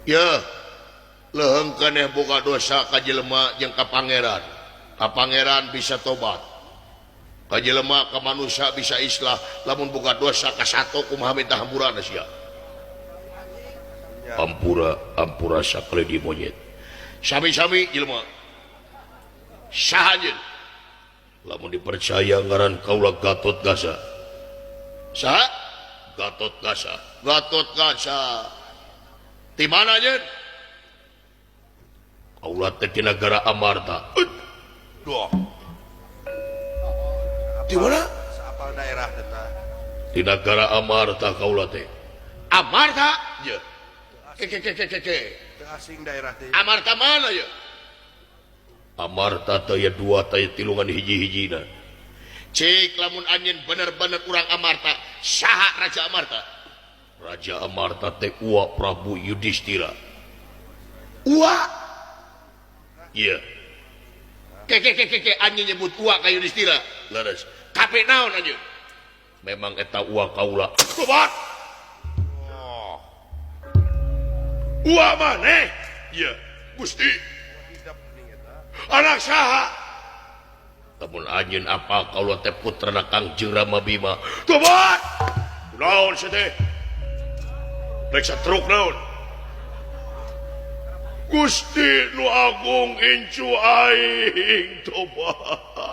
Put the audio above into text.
ya lehengkeun boga dosa ka jelema jeung ka pangeran bisa tobat ka jelema ka manusia bisa islah lamun boga dosa ka sato kumaha minta hampurana sia ampura sakali di monyet sami-sami jelema sahajeun lamun dipercaya ngaran kaula Gatot Kaca saha Gatot Kaca di mana aja kaula teh di negara Amarta di mana Apal daerah eta? di negara Amarta kaula teh Amarta ya ke Teu asing daerah teh. Amarta mana ya Amarta teh ya dua teh tilungan hiji-hijina cek lamun anjeun bener-bener urang Amarta saha Raja Amarta teh Uwa Prabu Yudhistira Uwa iya ke anjeun nyebut Uwa ka Yudhistira leres tapi naon anjeun memang eta Uwa kaula tobat Uwa maneh iya Gusti anak saha namun anjeun apa kaula teh putrana Kangjeng Rama Bima tobat naon teh reksa truk naon Gusti nu agung incu aing tobat